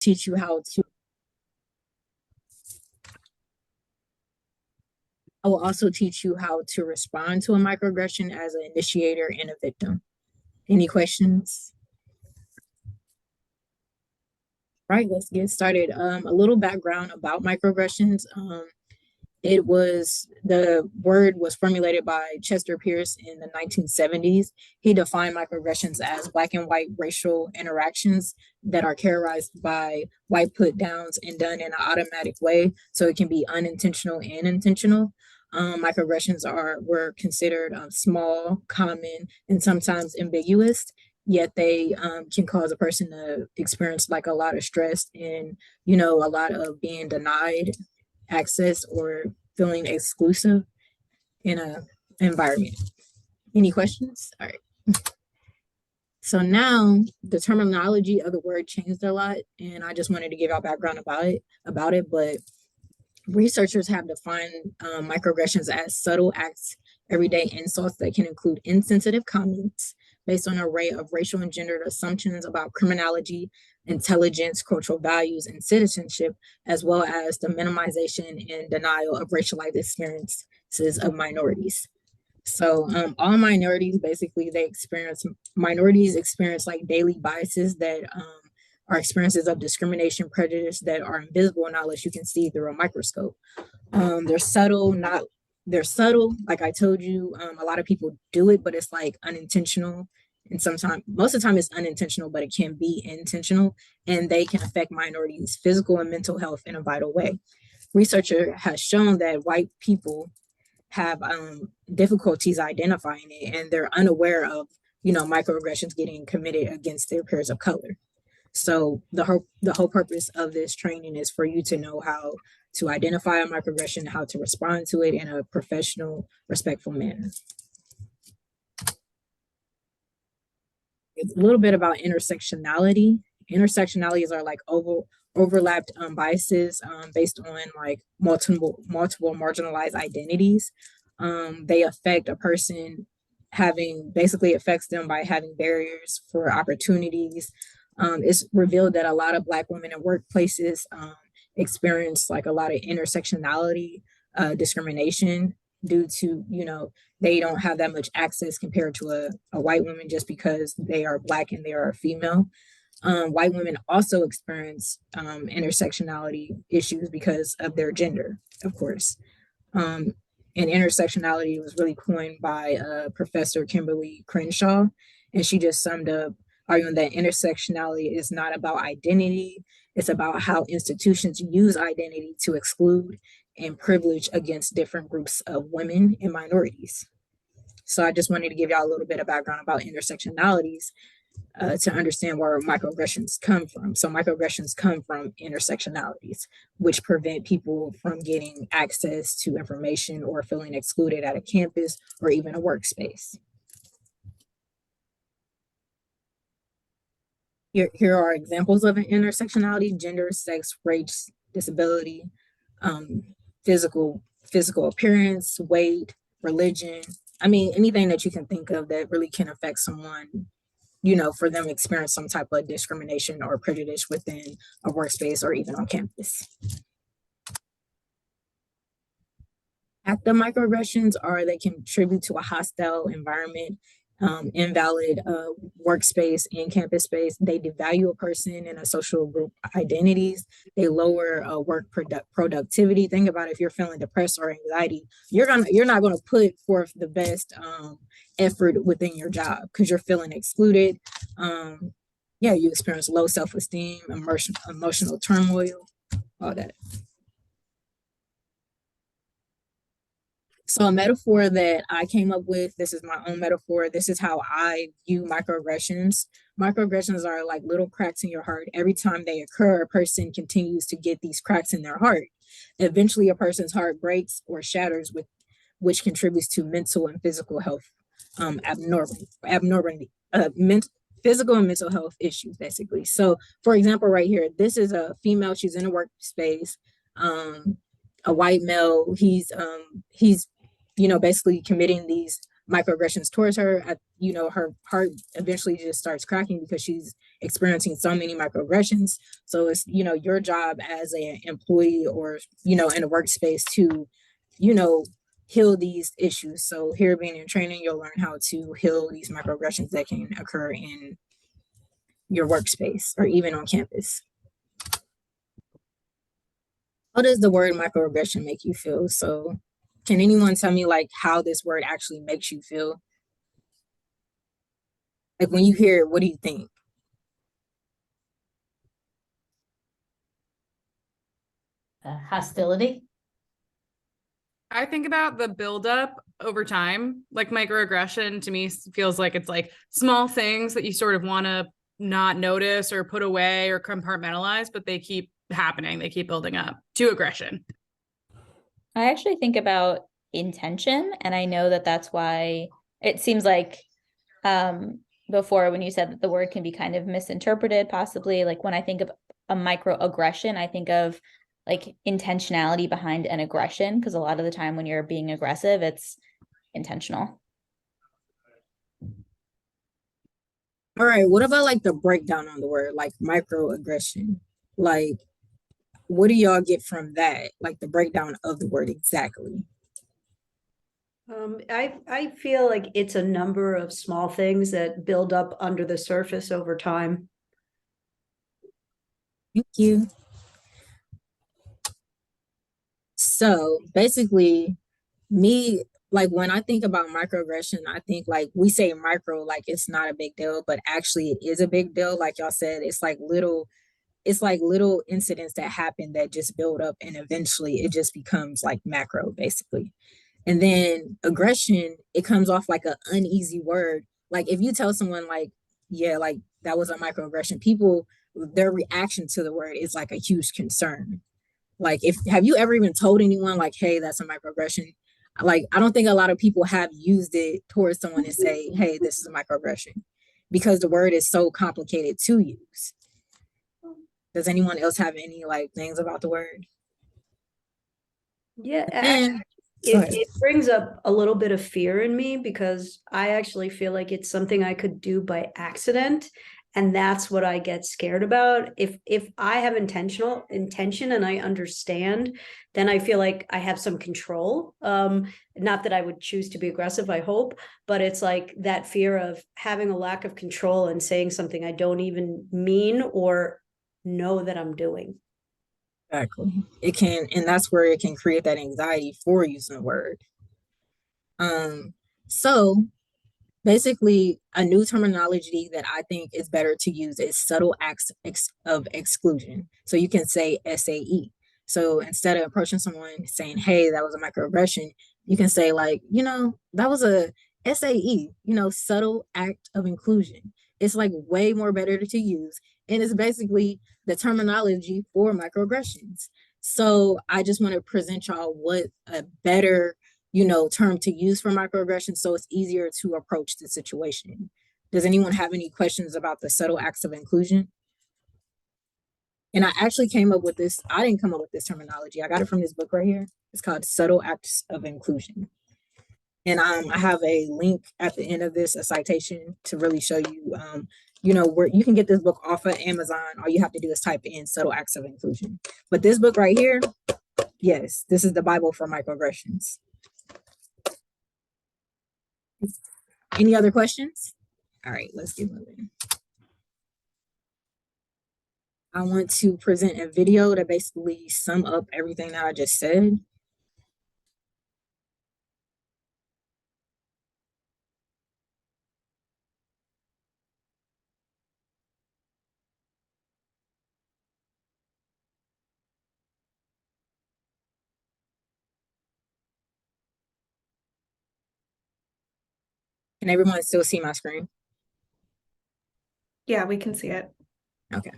teach you how to I will also teach you how to respond to a microaggression as an initiator and a victim. Any questions? Right, let's get started. A little background about microaggressions. The word was formulated by Chester Pierce in the 1970s. He defined microaggressions as black and white racial interactions that are characterized by white put downs and done in an automatic way. So it can be unintentional and intentional. Microaggressions were considered small, common, and sometimes ambiguous. Yet they can cause a person to experience like a lot of stress and a lot of being denied access or feeling exclusive in a environment. Any questions? All right. So now the terminology of the word changed a lot, and I just wanted to give y'all background about it. But researchers have defined microaggressions as subtle acts, everyday insults that can include insensitive comments based on an array of racial and gendered assumptions about criminology, intelligence, cultural values, and citizenship, as well as the minimization and denial of racialized experiences of minorities. So all minorities basically minorities experience like daily biases that are experiences of discrimination, prejudice that are invisible not unless you can see through a microscope. They're subtle, not they're subtle. Like I told you, a lot of people do it, but it's like unintentional. And sometimes, most of the time, it's unintentional, but it can be intentional, and they can affect minorities' physical and mental health in a vital way. Researcher has shown that white people have difficulties identifying it, and they're unaware of microaggressions getting committed against their peers of color. So the whole purpose of this training is for you to know how to identify a microaggression, how to respond to it in a professional, respectful manner. It's a little bit about intersectionality. Intersectionalities are like overlapped biases based on like multiple marginalized identities. They affect a person basically affects them by having barriers for opportunities. It's revealed that a lot of Black women in workplaces experience like a lot of intersectionality discrimination due to they don't have that much access compared to a white woman just because they are Black and they are female. White women also experience intersectionality issues because of their gender, of course. And intersectionality was really coined by Professor Kimberly Crenshaw, and she just summed up arguing that intersectionality is not about identity, it's about how institutions use identity to exclude and privilege against different groups of women and minorities. So I just wanted to give y'all a little bit of background about intersectionalities to understand where microaggressions come from. So microaggressions come from intersectionalities, which prevent people from getting access to information or feeling excluded at a campus or even a workspace. Here are examples of an intersectionality: gender, sex, race, disability, physical appearance, weight, religion. I mean, anything that you can think of that really can affect someone, for them to experience some type of discrimination or prejudice within a workspace or even on campus. Active microaggressions are they contribute to a hostile environment, invalid workspace and campus space. They devalue a person and a social group identities. They lower work productivity. Think about if you're feeling depressed or anxiety, you're not gonna put forth the best effort within your job because you're feeling excluded. You experience low self-esteem, emotional turmoil, all that. So a metaphor that I came up with, this is my own metaphor. This is how I view microaggressions. Microaggressions are like little cracks in your heart. Every time they occur, a person continues to get these cracks in their heart. Eventually, a person's heart breaks or shatters, which contributes to mental and physical health abnormality, physical and mental health issues, basically. So, for example, right here, this is a female. She's in a workspace. A white male. He's basically committing these microaggressions towards her. Her heart eventually just starts cracking because she's experiencing so many microaggressions. So it's, your job as an employee or, in a workspace to, you know, heal these issues. So here being in training, you'll learn how to heal these microaggressions that can occur in your workspace or even on campus. How does the word microaggression make you feel? So can anyone tell me like how this word actually makes you feel? Like when you hear it, what do you think? Hostility. I think about the buildup over time. Like microaggression to me feels like it's like small things that you sort of want to not notice or put away or compartmentalize, but they keep happening. They keep building up to aggression. I actually think about intention, and I know that that's why it seems like before when you said that the word can be kind of misinterpreted, possibly like when I think of a microaggression, I think of like intentionality behind an aggression, because a lot of the time when you're being aggressive, it's intentional. All right, what about like the breakdown on the word, like microaggression? Like, what do y'all get from that? Like the breakdown of the word exactly. I feel like it's a number of small things that build up under the surface over time. Thank you. So basically, me, like when I think about microaggression, I think like we say micro, like it's not a big deal, but actually it is a big deal. Like y'all said, it's like little incidents that happen that just build up and eventually it just becomes like macro, basically. And then aggression, it comes off like an uneasy word. Like if you tell someone like, yeah, like that was a microaggression, people, their reaction to the word is like a huge concern. Like if have you ever even told anyone like, hey, that's a microaggression? Like I don't think a lot of people have used it towards someone and say, hey, this is a microaggression because the word is so complicated to use. Does anyone else have any like things about the word? Yeah, And it brings up a little bit of fear in me because I actually feel like it's something I could do by accident. And that's what I get scared about. If I have intention and I understand, then I feel like I have some control. Not that I would choose to be aggressive, I hope, but it's like that fear of having a lack of control and saying something I don't even mean or know that I'm doing. exactly. It can, and that's where it can create that anxiety for using the word. So basically, a new terminology that I think is better to use is subtle acts of exclusion. So you can say SAE. So instead of approaching someone saying, hey, that was a microaggression, you can say, like, that was a SAE, subtle act of inclusion. It's like way more better to use. And it's basically the terminology for microaggressions. So I just want to present y'all what a better term to use for microaggression so it's easier to approach the situation. Does anyone have any questions about the subtle acts of inclusion? And I actually came up with this, I didn't come up with this terminology. I got it from this book right here. It's called Subtle Acts of Inclusion. And I have a link at the end of this, a citation to really show you, where you can get this book off of Amazon. All you have to do is type in subtle acts of inclusion. But this book right here, yes, this is the Bible for microaggressions. Any other questions? All right, let's get moving. I want to present a video to basically sum up everything that I just said. Can everyone still see my screen? Yeah, we can see it. Okay.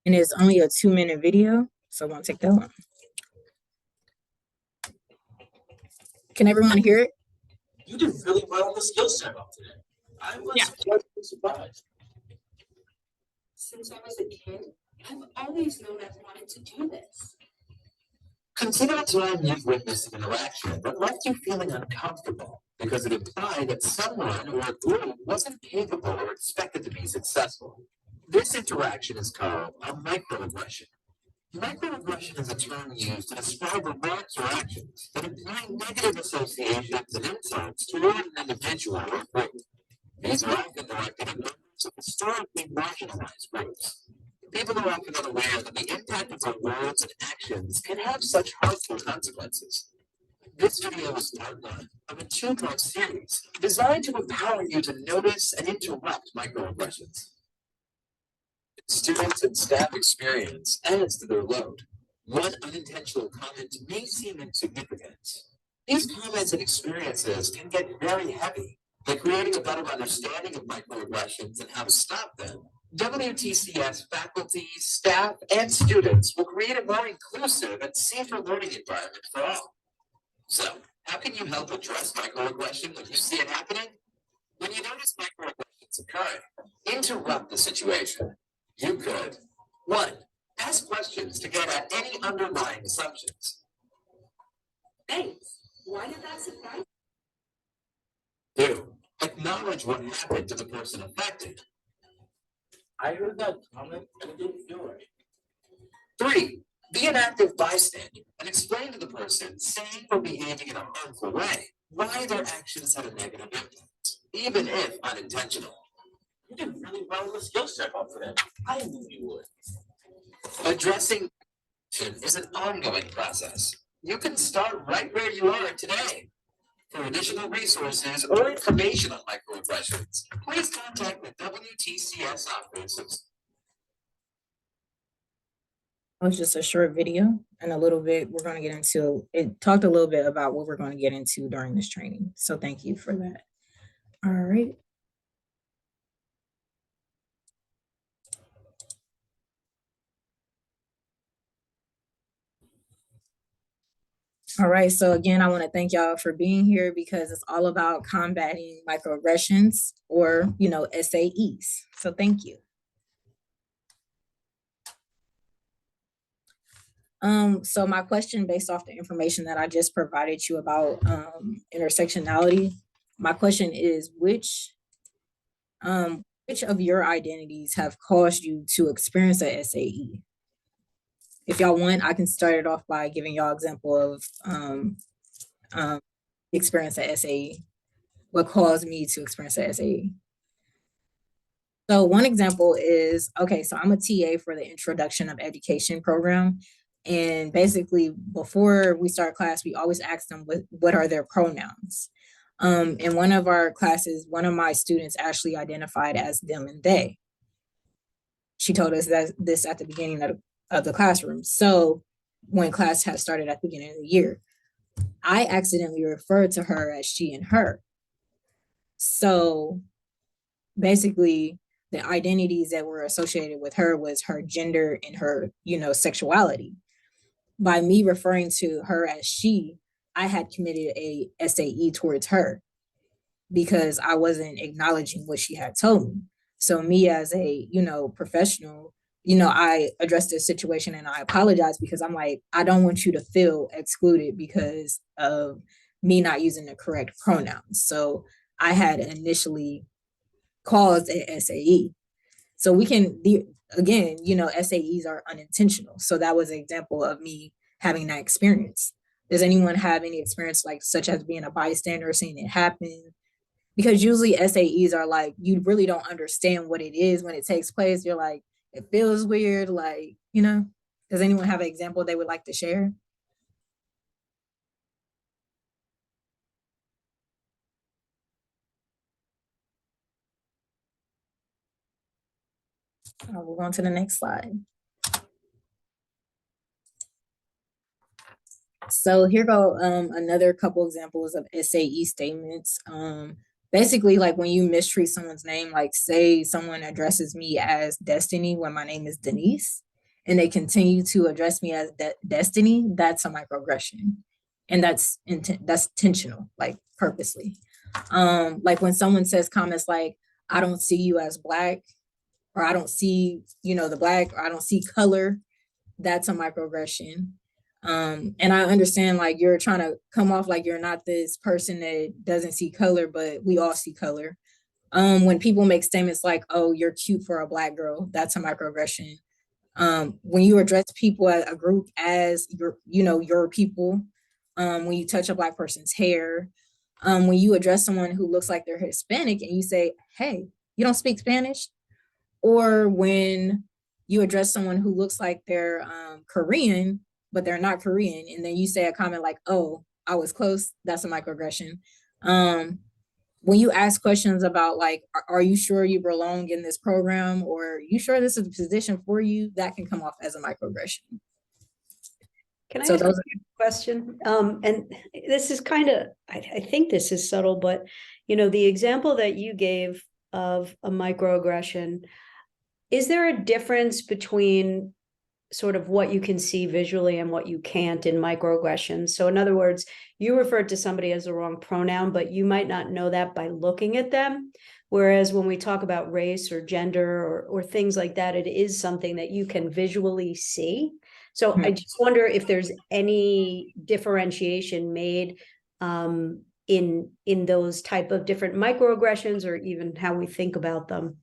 And it's only a 2-minute video, so it won't take that long. Can everyone hear it? You did really well on the skills check off today. I was pleasantly surprised. Since I was a kid, I've always known I've wanted to do this. Consider a time you've witnessed an interaction that left you feeling uncomfortable because it implied that someone or a group wasn't capable or expected to be successful. This interaction is called a microaggression. Microaggression is a term used to describe remarks or actions that imply negative associations and insults toward an individual or group. These are often directed at members of historically marginalized groups. People are often unaware that the impact of their words and actions can have such harmful consequences. This video is part one of a 2-part series designed to empower you to notice and interrupt microaggressions. Students and staff experience adds to their load. One unintentional comment may seem insignificant. These comments and experiences can get very heavy. By creating a better understanding of microaggressions and how to stop them, WTCS faculty, staff, and students will create a more inclusive and safer learning environment for all. So, how can you help address microaggression when you see it happening? When you notice microaggressions occurring, interrupt the situation. You could 1. Ask questions to get at any underlying assumptions. Thanks. Why did that surprise 2. Acknowledge what happened to the person affected. I heard that comment and it didn't feel right. 3. Be an active bystander and explain to the person saying or behaving in a harmful way why their actions had a negative impact, even if unintentional. You did really well on the skills check off today. I knew you would. Addressing is an ongoing process. You can start right where you are today. For additional resources or information on microaggressions, please contact the WTCS office. It was just a short video, and a little bit we're going to get into it. Talked a little bit about what we're going to get into during this training. So thank you for that. All right. All right, so again, I want to thank y'all for being here because it's all about combating microaggressions or, SAEs. So thank you. So my question based off the information that I just provided you about intersectionality, my question is which of your identities have caused you to experience a SAE? If y'all want, I can start it off by giving y'all example of experience at SAE, what caused me to experience at SAE. So one example is, okay, so I'm a TA for the Introduction of Education program. And basically before we start class, we always ask them what are their pronouns. In one of our classes, one of my students actually identified as them and they. She told us that this at the beginning of the classroom. So when class had started at the beginning of the year, I accidentally referred to her as she and her. So basically the identities that were associated with her was her gender and her, sexuality. By me referring to her as she, I had committed a SAE towards her because I wasn't acknowledging what she had told me. So me as a, professional, I addressed this situation and I apologize because I'm like, I don't want you to feel excluded because of me not using the correct pronouns. So I had initially caused a SAE. So we can, again, SAEs are unintentional. So that was an example of me having that experience. Does anyone have any experience such as being a bystander, seeing it happen? Because usually SAEs are like, you really don't understand what it is when it takes place. You're like, it feels weird, does anyone have an example they would like to share? We'll go on to the next slide. So here go another couple examples of SAE statements. Basically, when you mistreat someone's name, say someone addresses me as Destiny when my name is Denise. and they continue to address me as destiny, that's a microaggression. And that's intentional, like purposely. Like when someone says comments like, I don't see you as Black, or I don't see, the Black, or I don't see color, that's a microaggression. And I understand like you're trying to come off like you're not this person that doesn't see color, but we all see color. When people make statements like, oh, you're cute for a Black girl, that's a microaggression. When you address people as a group as your people, when you touch a Black person's hair, when you address someone who looks like they're Hispanic and you say, hey, you don't speak Spanish, or when you address someone who looks like they're Korean, but they're not Korean, and then you say a comment like, oh, I was close, that's a microaggression. When you ask questions about like, are you sure you belong in this program, or you sure this is a position for you, that can come off as a microaggression. Can I ask you a question? And this is kind of, I think this is subtle, but the example that you gave of a microaggression, is there a difference between sort of what you can see visually and what you can't in microaggressions? So in other words, you referred to somebody as the wrong pronoun, but you might not know that by looking at them. Whereas when we talk about race or gender or things like that, it is something that you can visually see. So I just wonder if there's any differentiation made in those type of different microaggressions, or even how we think about them.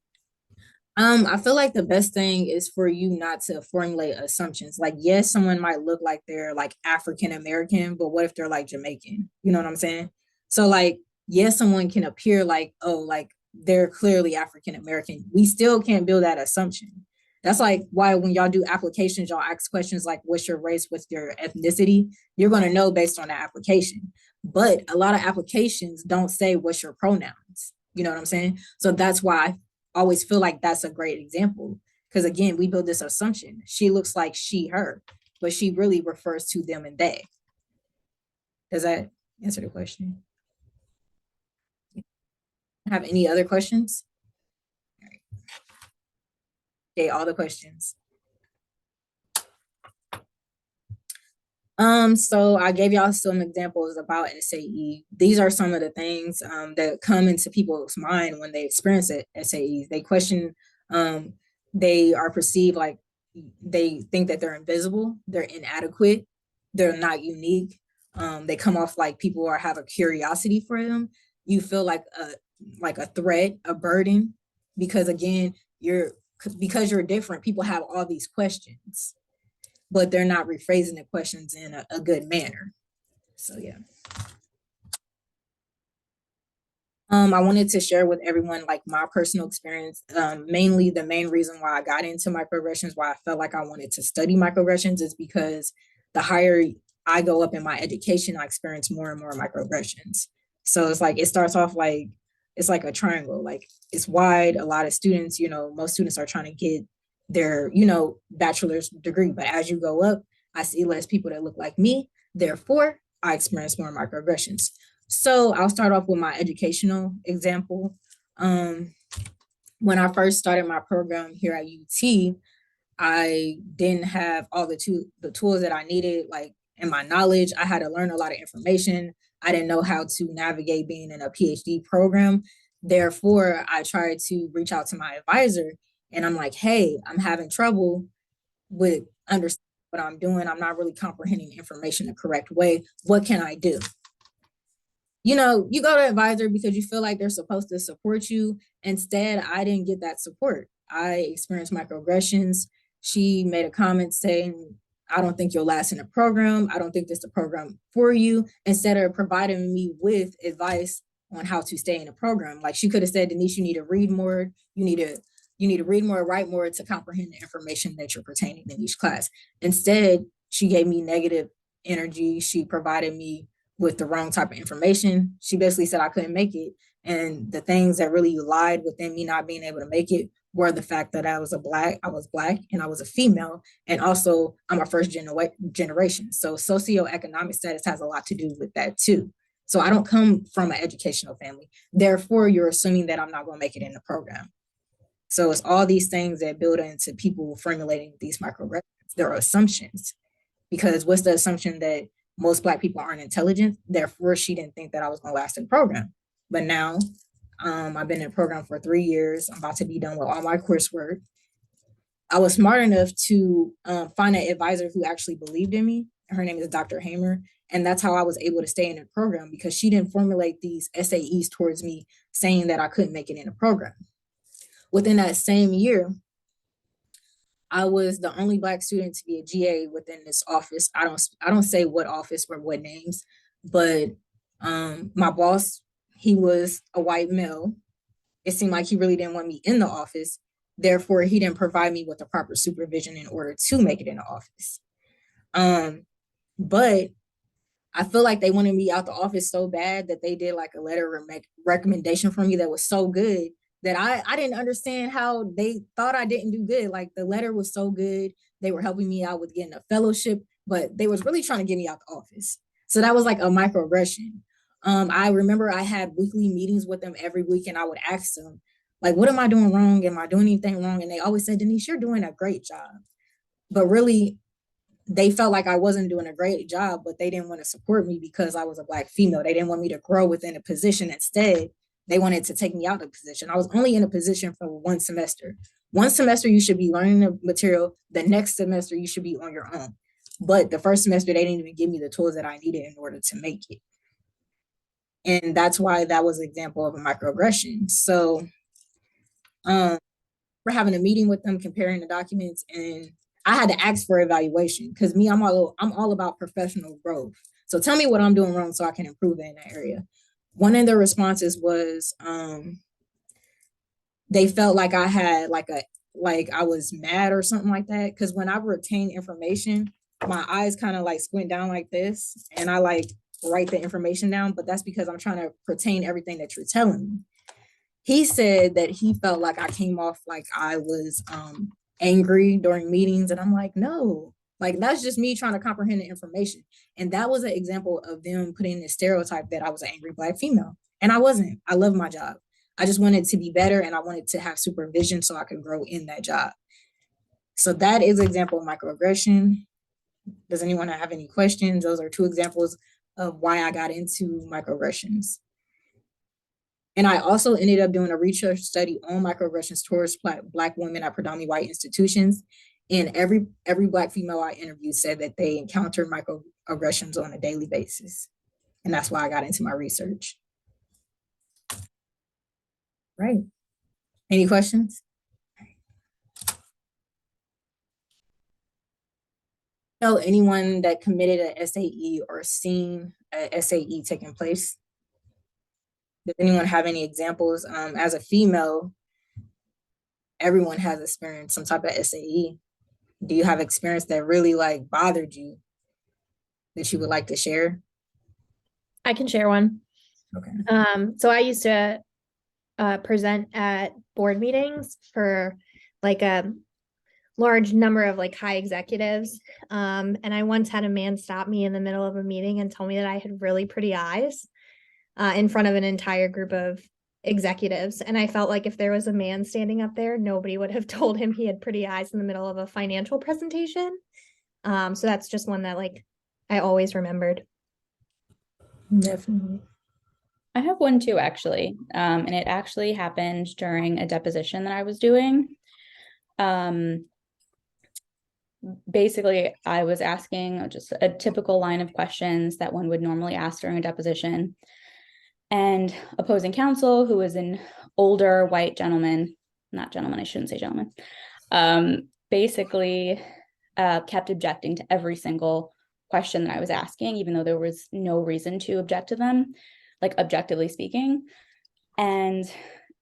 I feel like the best thing is for you not to formulate assumptions. Like, yes, someone might look like they're like African American, but what if they're like Jamaican? You know what I'm saying? So like, yes, someone can appear like, oh, like they're clearly African American. We still can't build that assumption. That's like why when y'all do applications, y'all ask questions like, what's your race, what's your ethnicity? You're going to know based on the application. But a lot of applications don't say what's your pronouns. You know what I'm saying? So that's why I always feel like that's a great example. Because again, we build this assumption. She looks like she, her, but she really refers to them and they. Does that answer the question? Have any other questions? Okay, all the questions. So I gave y'all some examples about SAE. These are some of the things that come into people's mind when they experience it, SAEs. They question, they are perceived like they think that they're invisible, they're inadequate, they're not unique. They come off like people have a curiosity for them. You feel like a threat, a burden, because again, because you're different, people have all these questions, but they're not rephrasing the questions in a good manner. So yeah. I wanted to share with everyone like my personal experience. Mainly the main reason why I got into microaggressions, why I felt like I wanted to study microaggressions, is because the higher I go up in my education, I experience more and more microaggressions. So it's like, it starts off like, it's like a triangle, like it's wide. A lot of students, most students are trying to get their, bachelor's degree. But as you go up, I see less people that look like me. Therefore, I experience more microaggressions. So I'll start off with my educational example. When I first started my program here at UT, I didn't have all the tools that I needed, like in my knowledge. I had to learn a lot of information. I didn't know how to navigate being in a PhD program. Therefore, I tried to reach out to my advisor and I'm like, hey, I'm having trouble with understanding what I'm doing. I'm not really comprehending information the correct way. What can I do? You go to advisor because you feel like they're supposed to support you. Instead, I didn't get that support. I experienced microaggressions. She made a comment saying, I don't think you'll last in the program. I don't think this is the program for you. Instead of providing me with advice on how to stay in the program. Like she could have said, Denise, you need to read more. You need to read more, write more to comprehend the information that you're pertaining in each class. Instead, she gave me negative energy. She provided me with the wrong type of information. She basically said I couldn't make it. And the things that really lied within me not being able to make it were the fact that I was Black and I was a female. And also I'm a first generation. So socioeconomic status has a lot to do with that too. So I don't come from an educational family. Therefore, you're assuming that I'm not going to make it in the program. So it's all these things that build into people formulating these microaggressions. There are assumptions, because what's the assumption? That most Black people aren't intelligent. Therefore, she didn't think that I was going to last in the program. But now, I've been in the program for 3 years. I'm about to be done with all my coursework. I was smart enough to find an advisor who actually believed in me. Her name is Dr. Hamer. And that's how I was able to stay in the program, because she didn't formulate these SAEs towards me saying that I couldn't make it in the program. Within that same year, I was the only Black student to be a GA within this office. I don't say what office or what names, but my boss, he was a white male. It seemed like he really didn't want me in the office. Therefore, he didn't provide me with the proper supervision in order to make it in the office. But I feel like they wanted me out the office so bad that they did like a letter of recommendation for me that was so good that I didn't understand how they thought I didn't do good. Like, the letter was so good. They were helping me out with getting a fellowship, but they was really trying to get me out the office. So that was like a microaggression. I remember I had weekly meetings with them every week, and I would ask them, like, what am I doing wrong? Am I doing anything wrong? And they always said, Denise, you're doing a great job. But really, they felt like I wasn't doing a great job, but they didn't want to support me because I was a Black female. They didn't want me to grow within a position. Instead, they wanted to take me out of the position. I was only in a position for 1 semester. 1 semester, you should be learning the material. The next semester, you should be on your own. But the first semester, they didn't even give me the tools that I needed in order to make it. And that's why that was an example of a microaggression. So we're having a meeting with them, comparing the documents, and I had to ask for evaluation, because me, I'm all about professional growth. So tell me what I'm doing wrong so I can improve in that area. One of their responses was they felt like I had like I was mad or something like that. Because when I retain information, my eyes kind of like squint down like this, and I like write the information down, but that's because I'm trying to retain everything that you're telling me. He said that he felt like I came off like I was angry during meetings, and I'm like, no, like that's just me trying to comprehend the information. And that was an example of them putting this stereotype that I was an angry Black female, and I wasn't. I love my job. I just wanted to be better, and I wanted to have supervision so I could grow in that job. So that is an example of microaggression. Does anyone have any questions? Those are 2 examples of why I got into microaggressions. And I also ended up doing a research study on microaggressions towards Black women at predominantly white institutions. And every Black female I interviewed said that they encountered microaggressions on a daily basis. And that's why I got into my research. Right. Any questions? Know anyone that committed an SAE or seen a SAE taking place? Does anyone have any examples? As a female, everyone has experienced some type of SAE. Do you have experience that really like bothered you that you would like to share? I can share one. Okay. So I used to present at board meetings for like a large number of like high executives. And I once had a man stop me in the middle of a meeting and tell me that I had really pretty eyes in front of an entire group of executives. And I felt like if there was a man standing up there, nobody would have told him he had pretty eyes in the middle of a financial presentation. So that's just one that like I always remembered. Definitely. I have one too, actually. And it actually happened during a deposition that I was doing. Basically, I was asking just a typical line of questions that one would normally ask during a deposition. And opposing counsel, who was an older white gentleman, not gentleman, I shouldn't say gentleman, basically kept objecting to every single question that I was asking, even though there was no reason to object to them, like objectively speaking. And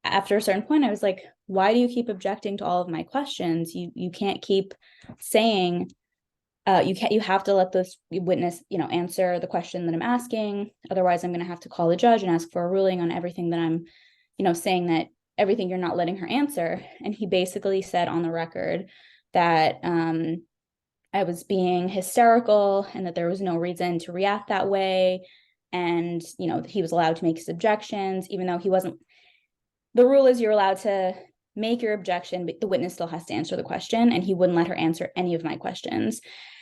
after a certain point, I was like, why do you keep objecting to all of my questions? You can't keep saying, you have to let this witness, answer the question that I'm asking. Otherwise, I'm going to have to call the judge and ask for a ruling on everything that I'm, saying that everything you're not letting her answer. And he basically said on the record that I was being hysterical and that there was no reason to react that way. And, he was allowed to make his objections, even though he wasn't. The rule is you're allowed to make your objection, but the witness still has to answer the question. And he wouldn't let her answer any of my questions.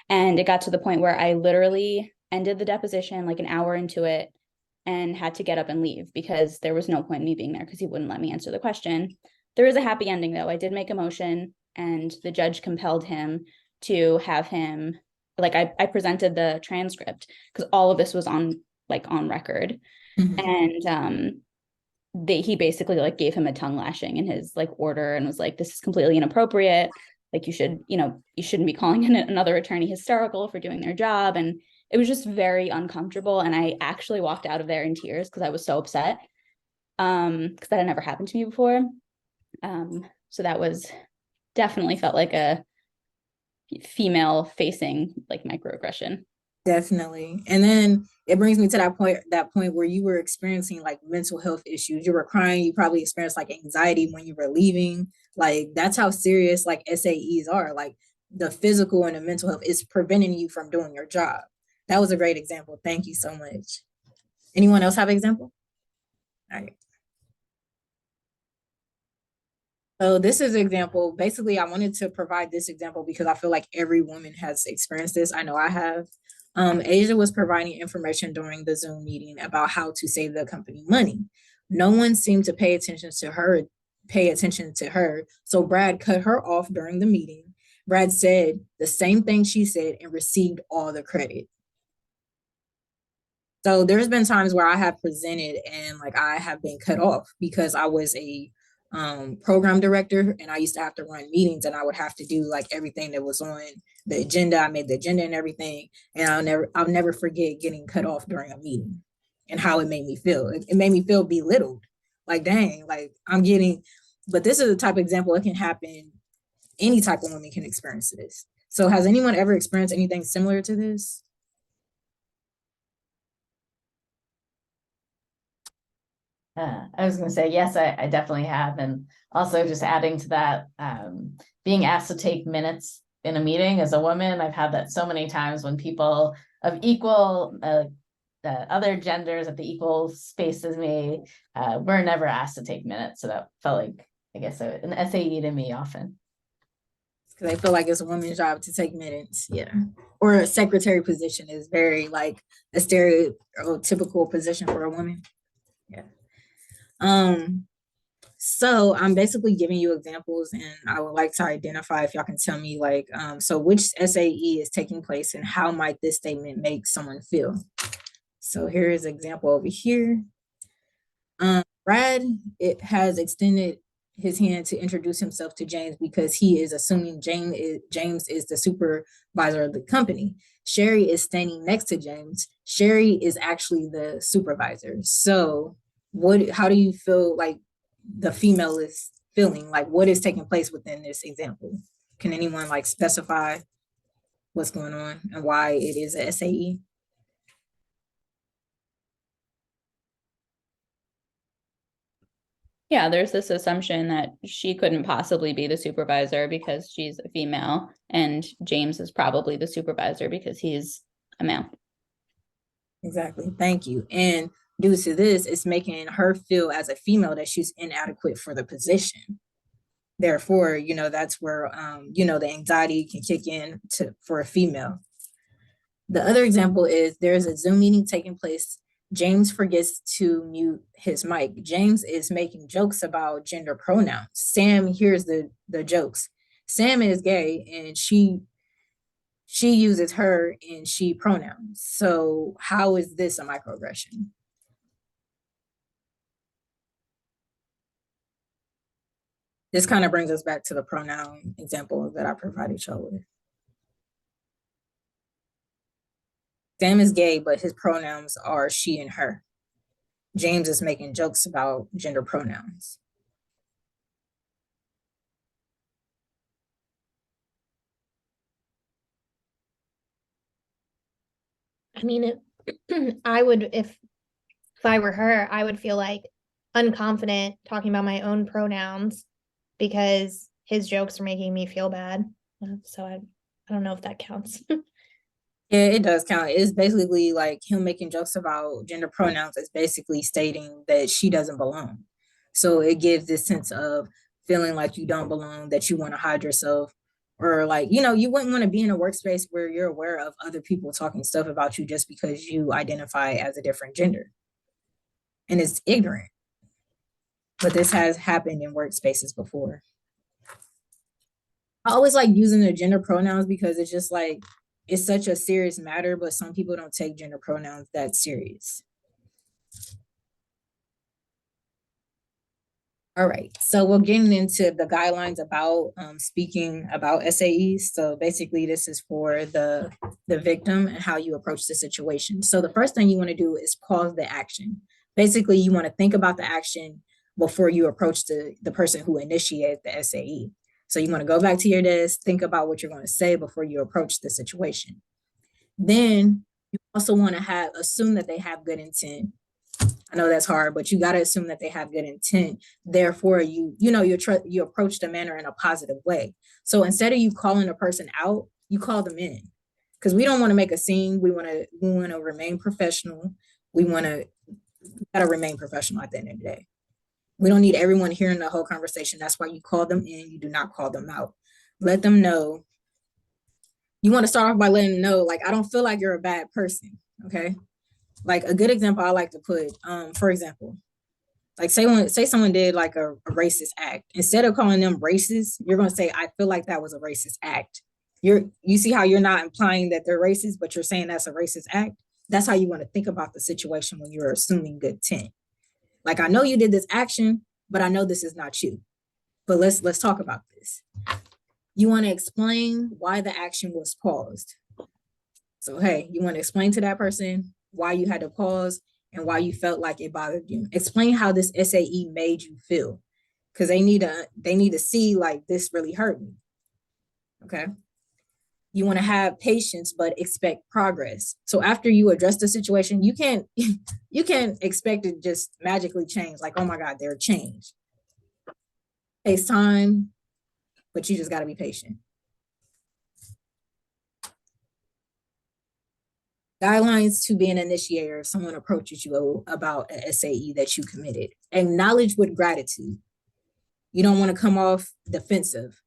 And it got to the point where I literally ended the deposition like an hour into it and had to get up and leave because there was no point in me being there because he wouldn't let me answer the question. There is a happy ending though. I did make a motion and the judge compelled him to have him, like I presented the transcript because all of this was on record. And he basically like gave him a tongue lashing in his like order and was like, this is completely inappropriate. Like you shouldn't be calling in another attorney hysterical for doing their job. And it was just very uncomfortable. And I actually walked out of there in tears because I was so upset. Because that had never happened to me before. So that was definitely felt like a female facing like microaggression. Definitely. And then it brings me to that point where you were experiencing like mental health issues. You were crying, you probably experienced like anxiety when you were leaving. Like that's how serious like SAEs are. Like the physical and the mental health is preventing you from doing your job. That was a great example. Thank you so much. Anyone else have an example? All right. So this is an example. Basically, I wanted to provide this example because I feel like every woman has experienced this. I know I have. Asia was providing information during the Zoom meeting about how to save the company money. No one seemed to pay attention to her. So Brad cut her off during the meeting. Brad said the same thing she said and received all the credit. So there's been times where I have presented and like I have been cut off because I was a program director and I used to have to run meetings and I would have to do like everything that was on the agenda. I made the agenda and everything, and I'll never forget getting cut off during a meeting and how it made me feel. It made me feel belittled. Like, dang, like but this is the type of example it can happen. Any type of woman can experience this. So has anyone ever experienced anything similar to this? I was going to say, yes, I definitely have. And also just adding to that, being asked to take minutes in a meeting as a woman, I've had that so many times when people of equal, other genders at the equal space as me, were never asked to take minutes. So that felt like, I guess, an SAE to me often. Because I feel like it's a woman's job to take minutes. Yeah. Or a secretary position is very like a stereotypical position for a woman. Yeah. So I'm basically giving you examples and I would like to identify if y'all can tell me like, so which SAE is taking place and how might this statement make someone feel? So here is an example over here. Brad, it has extended his hand to introduce himself to James because he is assuming James is the supervisor of the company. Sherry is standing next to James. Sherry is actually the supervisor. So how do you feel like the female is feeling? Like what is taking place within this example? Can anyone like specify what's going on and why it is a SAE? Yeah, there's this assumption that she couldn't possibly be the supervisor because she's a female, and James is probably the supervisor because he's a male. Exactly. Thank you. And due to this, it's making her feel as a female that she's inadequate for the position. Therefore, that's where, the anxiety can kick in for a female. The other example is there's a Zoom meeting taking place. James forgets to mute his mic. James is making jokes about gender pronouns. Sam hears the jokes. Sam is gay and she uses her and she pronouns. So how is this a microaggression? This kind of brings us back to the pronoun example that I provided y'all with. Sam is gay, but his pronouns are she and her. James is making jokes about gender pronouns. I mean, I would, if I were her, I would feel like unconfident talking about my own pronouns because his jokes are making me feel bad. So I don't know if that counts. Yeah, it does count. It's basically like him making jokes about gender pronouns is basically stating that she doesn't belong. So it gives this sense of feeling like you don't belong, that you want to hide yourself, or like, you wouldn't want to be in a workspace where you're aware of other people talking stuff about you just because you identify as a different gender. And it's ignorant. But this has happened in workspaces before. I always like using the gender pronouns because it's just like, it's such a serious matter, but some people don't take gender pronouns that serious. All right, so we're getting into the guidelines about speaking about SAEs. So basically this is for the victim and how you approach the situation. So the first thing you wanna do is pause the action. Basically, you wanna think about the action before you approach the person who initiated the SAE. So you wanna go back to your desk, think about what you're gonna say before you approach the situation. Then you also wanna assume that they have good intent. I know that's hard, but you got to assume that they have good intent. Therefore, you approach the manner in a positive way. So instead of you calling a person out, you call them in, because we don't want to make a scene. We want to remain professional. We gotta remain professional at the end of the day. We don't need everyone hearing the whole conversation. That's why you call them in. You do not call them out. Let them know. You want to start off by letting them know, like, I don't feel like you're a bad person. Okay. Like a good example I like to put, for example, like say someone did like a racist act. Instead of calling them racist, you're gonna say, I feel like that was a racist act. You see how you're not implying that they're racist, but you're saying that's a racist act. That's how you want to think about the situation when you're assuming good intent. Like, I know you did this action, but I know this is not you. But let's talk about this. You want to explain why the action was paused. So hey, you want to explain to that person why you had to pause and why you felt like it bothered you. Explain how this SAE made you feel, because they need to see, like, this really hurt me. Okay. You want to have patience, but expect progress. So after you address the situation, you can't expect it just magically change. Like, oh my God, they're changed. It takes time, but you just got to be patient. Guidelines to be an initiator if someone approaches you about an SAE that you committed. Acknowledge with gratitude. You don't want to come off defensive.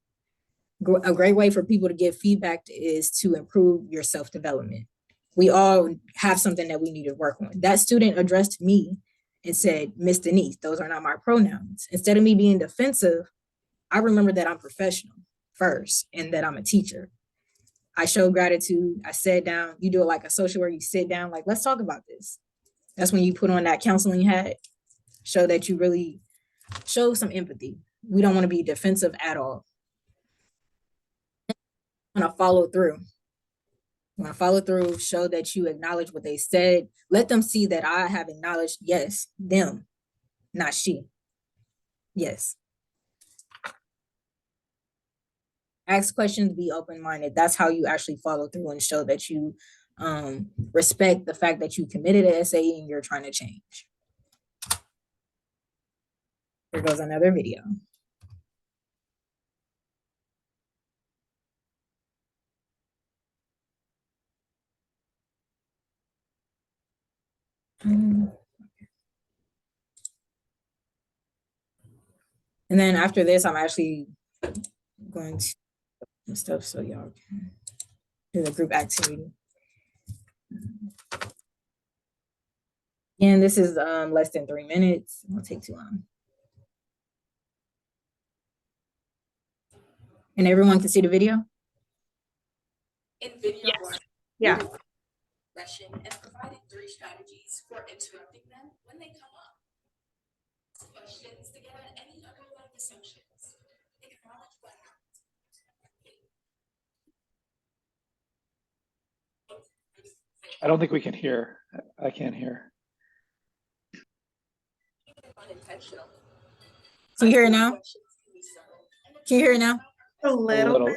A great way for people to give feedback is to improve your self-development. We all have something that we need to work on. That student addressed me and said, Miss Denise, those are not my pronouns. Instead of me being defensive, I remember that I'm professional first and that I'm a teacher. I showed gratitude. I sat down. You do it like a social where you sit down, like, let's talk about this. That's when you put on that counseling hat, show that you really show some empathy. We don't want to be defensive at all. Want to follow through. You want to follow through, show that you acknowledge what they said. Let them see that I have acknowledged, yes, them, not she. Yes. Ask questions, be open-minded. That's how you actually follow through and show that you respect the fact that you committed an SAE and you're trying to change. Here goes another video. And then after this, I'm actually going to stuff so y'all can do the group activity. And this is less than 3 minutes. It won't take too long. And everyone can see the video? In video, Yes. Yeah. and providing 3 strategies for interrupting them when they come up. Questions to get at any underlying assumptions. Acknowledge what happened. I don't think we can hear. I can't hear. Unintentional. Can you hear it now? Can you hear it now? A little bit.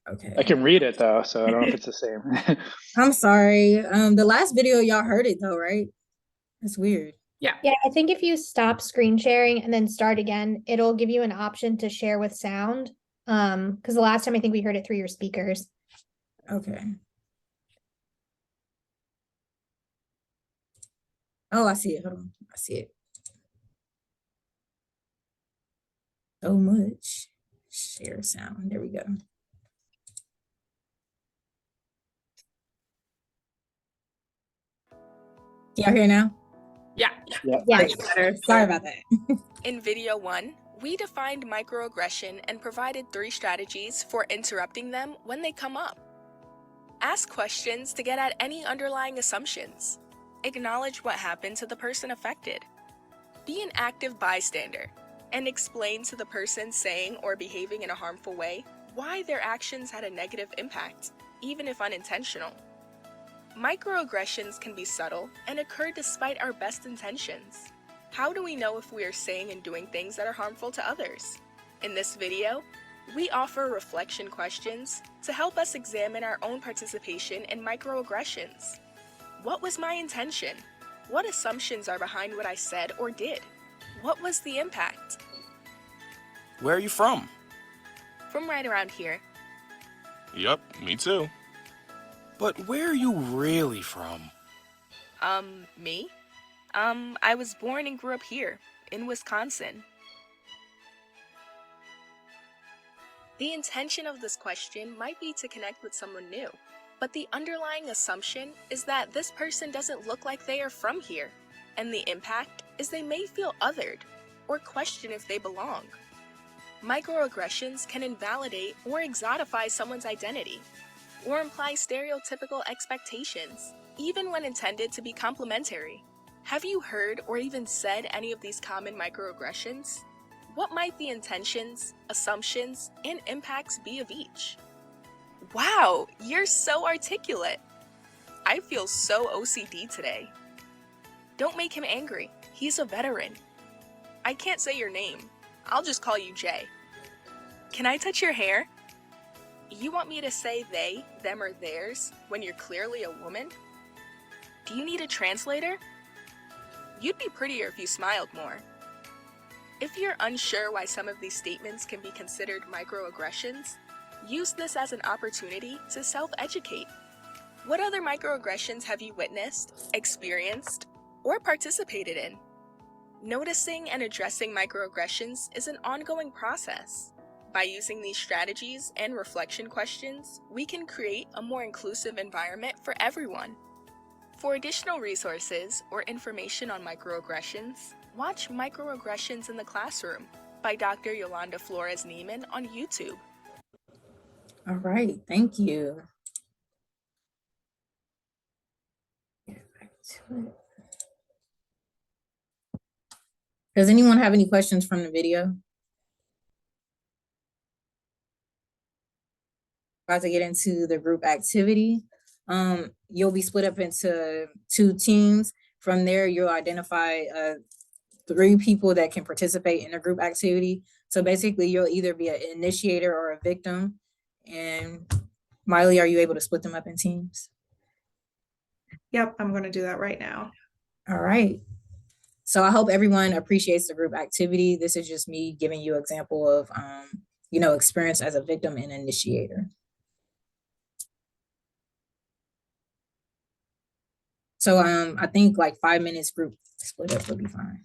Okay. I can read it though, so I don't know if it's the same. I'm sorry. The last video, y'all heard it though, right? That's weird. Yeah, I think if you stop screen sharing and then start again, it'll give you an option to share with sound. Because the last time I think we heard it through your speakers. Okay. Oh, I see it. Hold on. I see it. so much. Share sound. There we go. Y'all hear now? Yeah. Yeah. Yeah. Sorry about that. In video 1, we defined microaggression and provided 3 strategies for interrupting them when they come up. Ask questions to get at any underlying assumptions. Acknowledge what happened to the person affected. Be an active bystander and explain to the person saying or behaving in a harmful way why their actions had a negative impact, even if unintentional. Microaggressions can be subtle and occur despite our best intentions. How do we know if we are saying and doing things that are harmful to others? In this video, we offer reflection questions to help us examine our own participation in microaggressions. What was my intention? What assumptions are behind what I said or did? What was the impact? Where are you from? From right around here. Yup, me too. But where are you really from? Me? I was born and grew up here, in Wisconsin. The intention of this question might be to connect with someone new, but the underlying assumption is that this person doesn't look like they are from here, and the impact is they may feel othered or question if they belong. Microaggressions can invalidate or exotify someone's identity, or imply stereotypical expectations, even when intended to be complimentary. Have you heard or even said any of these common microaggressions? What might the intentions, assumptions, and impacts be of each? Wow, you're so articulate! I feel so OCD today. Don't make him angry. He's a veteran. I can't say your name. I'll just call you Jay. Can I touch your hair? You want me to say they, them, or theirs when you're clearly a woman? Do you need a translator? You'd be prettier if you smiled more. If you're unsure why some of these statements can be considered microaggressions, use this as an opportunity to self-educate. What other microaggressions have you witnessed, experienced, or participated in? Noticing and addressing microaggressions is an ongoing process. By using these strategies and reflection questions, we can create a more inclusive environment for everyone. For additional resources or information on microaggressions, watch Microaggressions in the Classroom by Dr. Yolanda Flores-Neiman on YouTube. All right, thank you. Get back to it. Does anyone have any questions from the video? About to get into the group activity. You'll be split up into 2 teams. From there, you'll identify 3 people that can participate in a group activity. So basically, you'll either be an initiator or a victim. And Miley, are you able to split them up in teams? Yep, I'm going to do that right now. All right. So I hope everyone appreciates the group activity. This is just me giving you an example of, experience as a victim and initiator. So I think like 5 minutes group split up will be fine.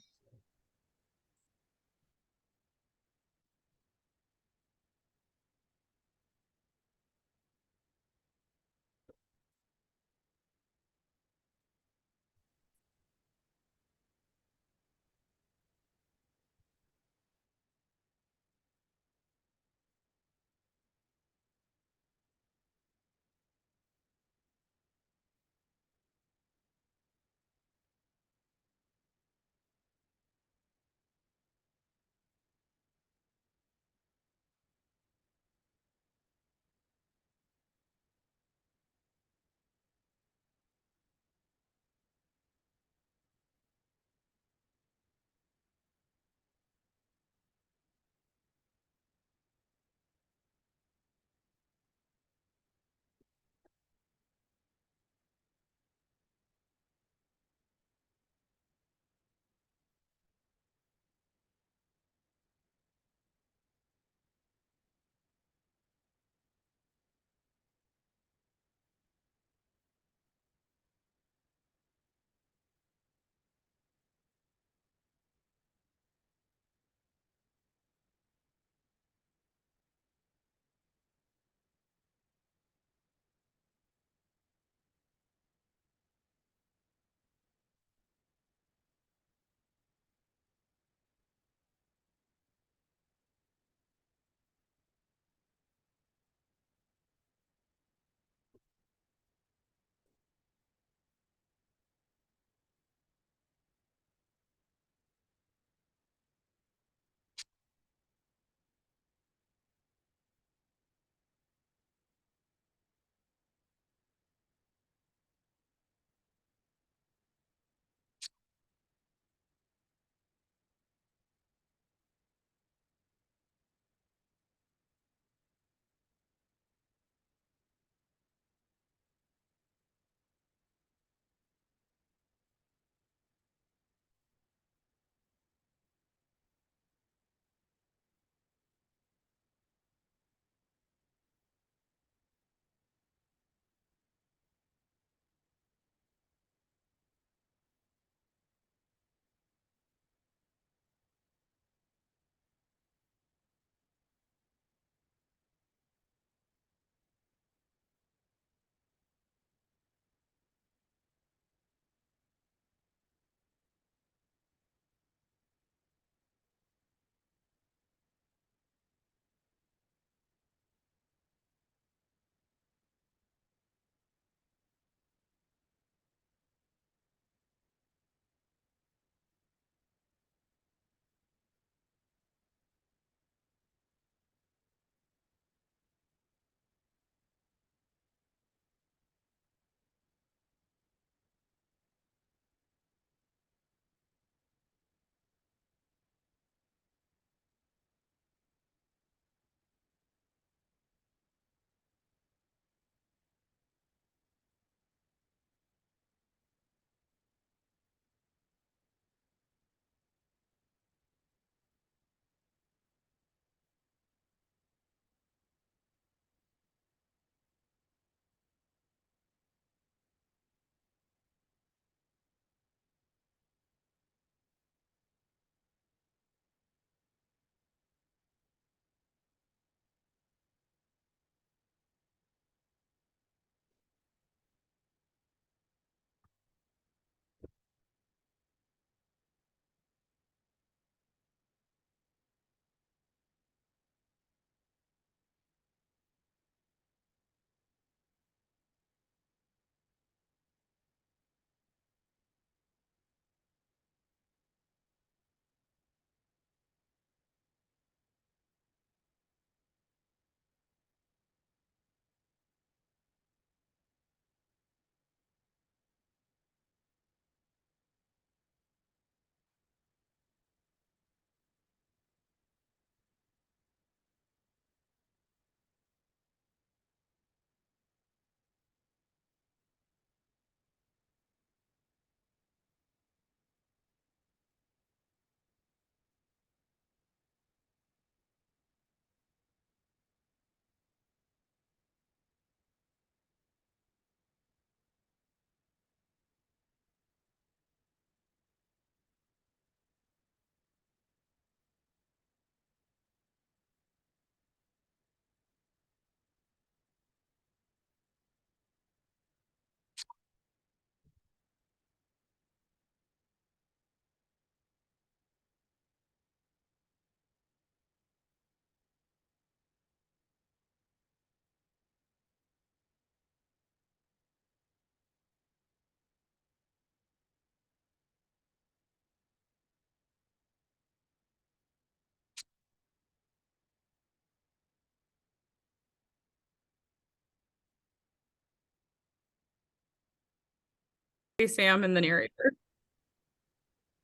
Sam and the narrator.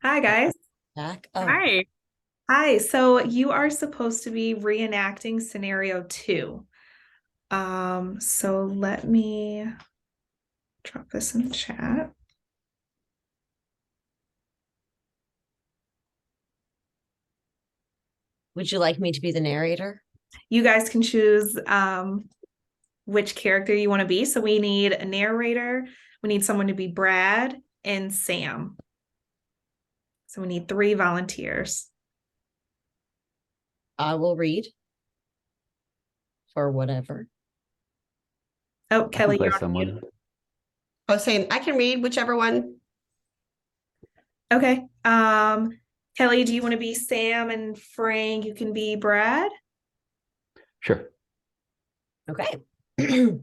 Hi, guys. Back. Oh, Hi. Hi. So you are supposed to be reenacting scenario 2. So let me drop this in the chat. would you like me to be the narrator? You guys can choose which character you want to be. So we need a narrator. We need someone to be Brad and Sam. So we need 3 volunteers. I will read for whatever. Oh, Kelly, play you're on mute. someone. I was saying I can read whichever one. Okay. Kelly, do you want to be Sam, and Frank, you can be Brad? Sure. Okay. All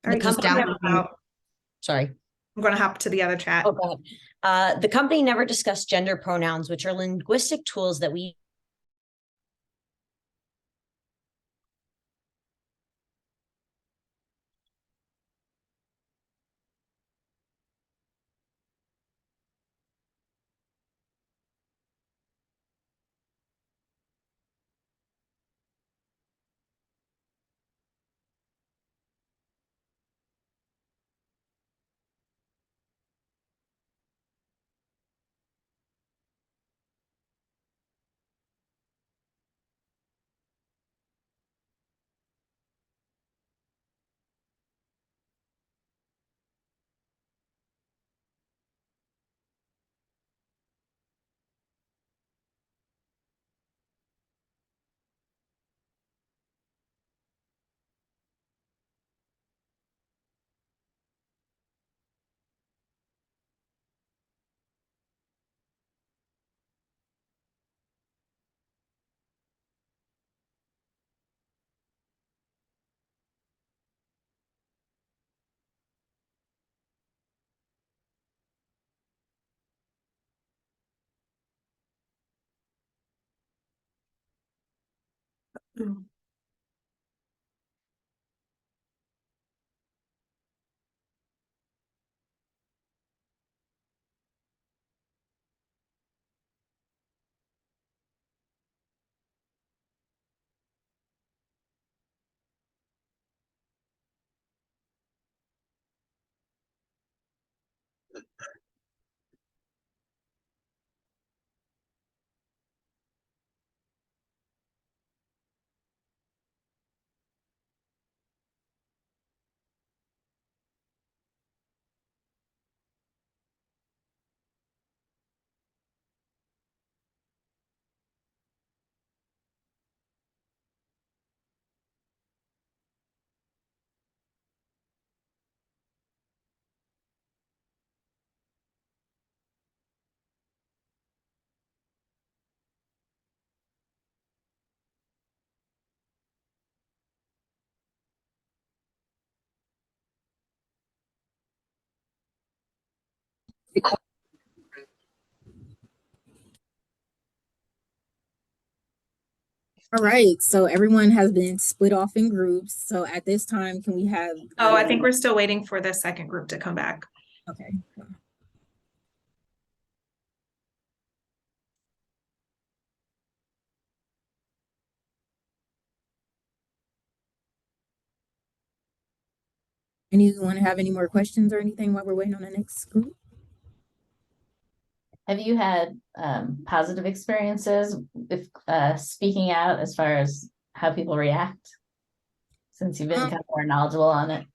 right, just company- let me know. Sorry. I'm going to hop to the other chat. Oh, go ahead. The company never discussed gender pronouns, which are linguistic tools that we All right, so everyone has been split off in groups. So at this time, can we have? Oh, I think we're still waiting for the second group to come back. Okay. Anyone have any more questions or anything while we're waiting on the next group? Have you had positive experiences with speaking out as far as how people react since you've been kind of more knowledgeable on it?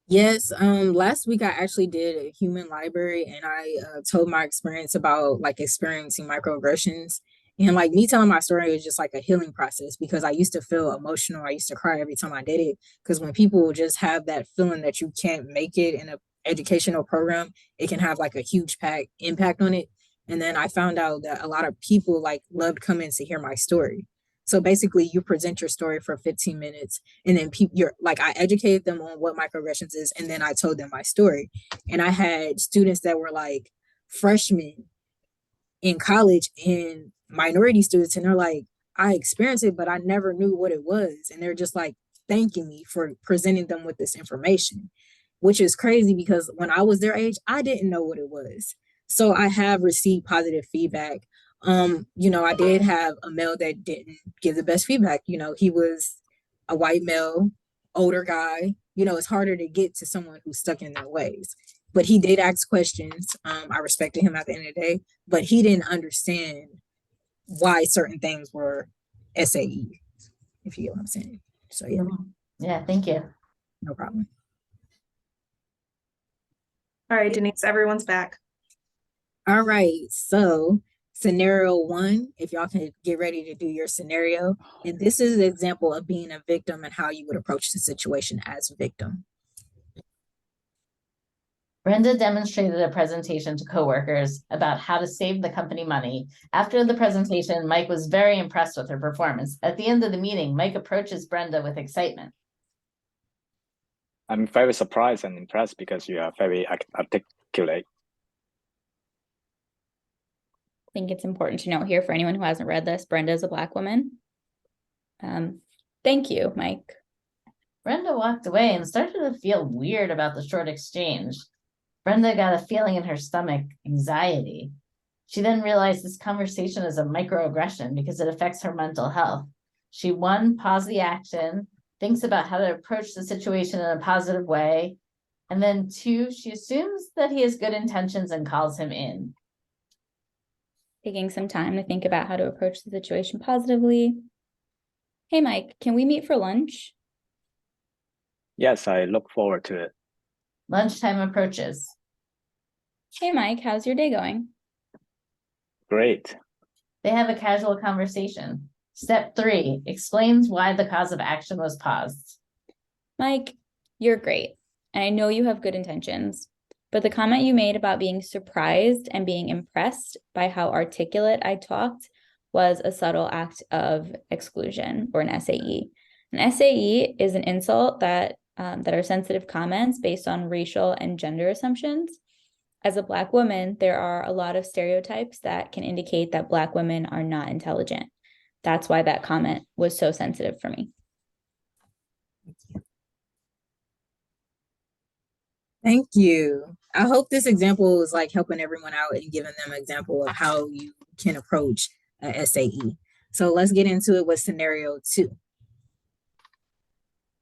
Yes, last week I actually did a human library and I told my experience about like experiencing microaggressions. And like me telling my story is just like a healing process because I used to feel emotional. I used to cry every time I did it. Because when people just have that feeling that you can't make it in a educational program, it can have like a huge impact on it. And then I found out that a lot of people like loved coming to hear my story. So basically you present your story for 15 minutes and then people you're like I educated them on what microaggressions is and then I told them my story. And I had students that were like freshmen in college and minority students and they're like, I experienced it, but I never knew what it was. And they're just like thanking me for presenting them with this information. which is crazy because when I was their age, I didn't know what it was. So I have received positive feedback. I did have a male that didn't give the best feedback. He was a white male, older guy. It's harder to get to someone who's stuck in their ways. But he did ask questions. I respected him at the end of the day, but he didn't understand why certain things were SAE, if you get what I'm saying. So yeah. Yeah, thank you. No problem. All right, Denise, everyone's back. All right, so scenario 1, if y'all can get ready to do your scenario. And this is an example of being a victim and how you would approach the situation as a victim. Brenda demonstrated a presentation to coworkers about how to save the company money. After the presentation, Mike was very impressed with her performance. At the end of the meeting, Mike approaches Brenda with excitement. I'm very surprised and impressed because you are very articulate. I think it's important to note here for anyone who hasn't read this, Brenda is a Black woman. Thank you, Mike. Brenda walked away and started to feel weird about the short exchange. Brenda got a feeling in her stomach, anxiety. She then realized this conversation is a microaggression because it affects her mental health. She, 1, paused the action, thinks about how to approach the situation in a positive way. And then 2, she assumes that he has good intentions and calls him in. Taking some time to think about how to approach the situation positively. Hey, Mike, can we meet for lunch? Yes, I look forward to it. Lunchtime approaches. Hey, Mike, how's your day going? Great. They have a casual conversation. Step 3, explains why the cause of action was paused. Mike, you're great. And I know you have good intentions. But the comment you made about being surprised and being impressed by how articulate I talked was a subtle act of exclusion, or an SAE. An SAE is an insult that are sensitive comments based on racial and gender assumptions. As a Black woman, there are a lot of stereotypes that can indicate that Black women are not intelligent. That's why that comment was so sensitive for me. Thank you. I hope this example is like helping everyone out and giving them an example of how you can approach a SAE. So let's get into it with scenario 2.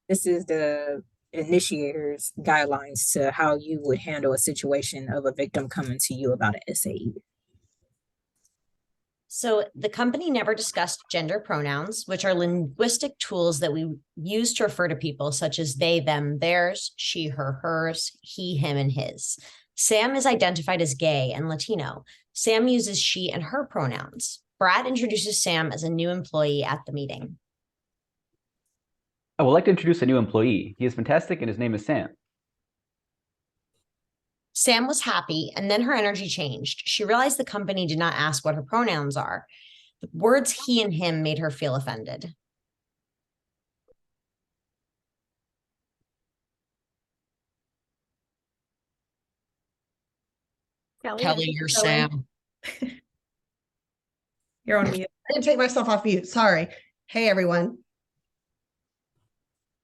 This is the initiator's guidelines to how you would handle a situation of a victim coming to you about an SAE. So the company never discussed gender pronouns, which are linguistic tools that we use to refer to people such as they, them, theirs, she, her, hers, he, him, and his. Sam is identified as gay and Latino. Sam uses she and her pronouns. Brad introduces Sam as a new employee at the meeting. I would like to introduce a new employee. He is fantastic and his name is Sam. Sam was happy, and then her energy changed. She realized the company did not ask what her pronouns are. The words he and him made her feel offended. Kelly, you're Sam. You're on mute. I didn't take myself off mute. Sorry. Hey, everyone.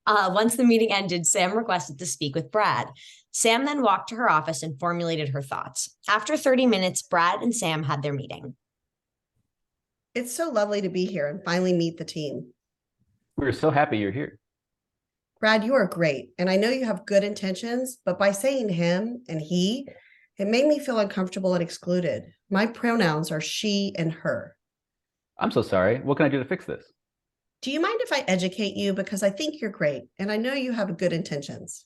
Once the meeting ended, Sam requested to speak with Brad. Sam then walked to her office and formulated her thoughts. After 30 minutes, Brad and Sam had their meeting. It's so lovely to be here and finally meet the team. We're so happy you're here. Brad, you are great. And I know you have good intentions, but by saying him and he, it made me feel uncomfortable and excluded. My pronouns are she and her. I'm so sorry. What can I do to fix this? Do you mind if I educate you? Because I think you're great, and I know you have good intentions.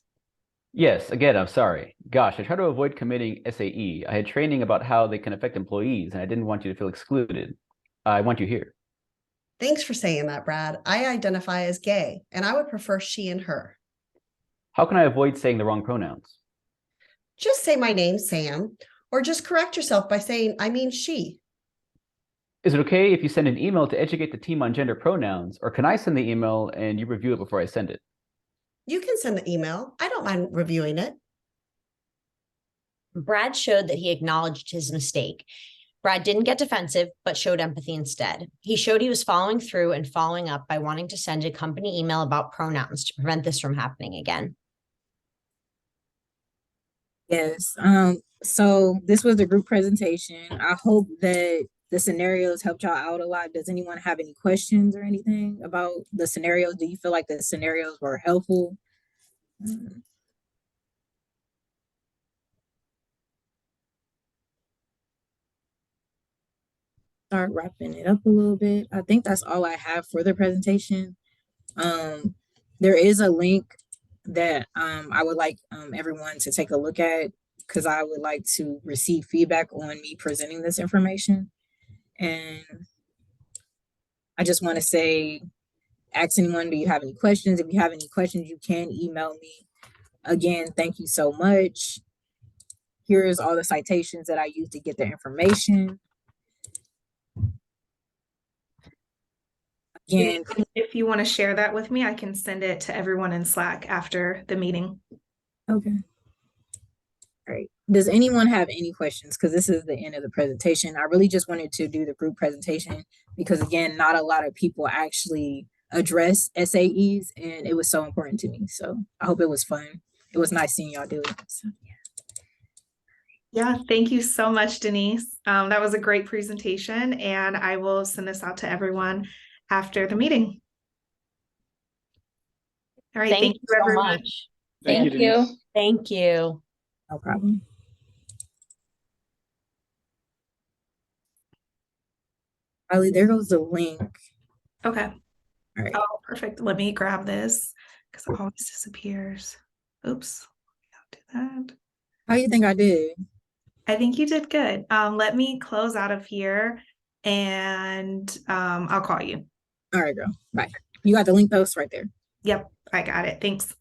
Yes, again, I'm sorry. Gosh, I try to avoid committing SAE. I had training about how they can affect employees, and I didn't want you to feel excluded. I want you here. Thanks for saying that, Brad. I identify as gay, and I would prefer she and her. How can I avoid saying the wrong pronouns? Just say my name, Sam, or just correct yourself by saying, I mean she. Is it okay if you send an email to educate the team on gender pronouns, or can I send the email and you review it before I send it? You can send the email. I don't mind reviewing it. Brad showed that he acknowledged his mistake. Brad didn't get defensive, but showed empathy instead. He showed he was following through and following up by wanting to send a company email about pronouns to prevent this from happening again. Yes. So this was the group presentation. I hope that the scenarios helped y'all out a lot. Does anyone have any questions or anything about the scenarios? Do you feel like the scenarios were helpful? Start wrapping it up a little bit. I think that's all I have for the presentation. There is a link that I would like everyone to take a look at because I would like to receive feedback on me presenting this information. And I just want to say, ask anyone, do you have any questions? If you have any questions, you can email me. Again, thank you so much. Here's all the citations that I used to get the information. Again, if you want to share that with me, I can send it to everyone in Slack after the meeting. Okay. All right. Does anyone have any questions? Because this is the end of the presentation. I really just wanted to do the group presentation because, again, not a lot of people actually address SAEs, and it was so important to me. So I hope it was fun. It was nice seeing y'all do it. So, yeah, thank you so much, Denise. That was a great presentation, and I will send this out to everyone after the meeting. All right, thank you so everyone. much. Thank you. Thank you. No problem. Riley, there goes the link. Okay. All right. Oh, perfect. Let me grab this because it always disappears. Oops. I'll do that. How do you think I did? I think you did good. Let me close out of here and I'll call you. All right, girl. Bye. You got the link post right there. Yep, I got it. Thanks.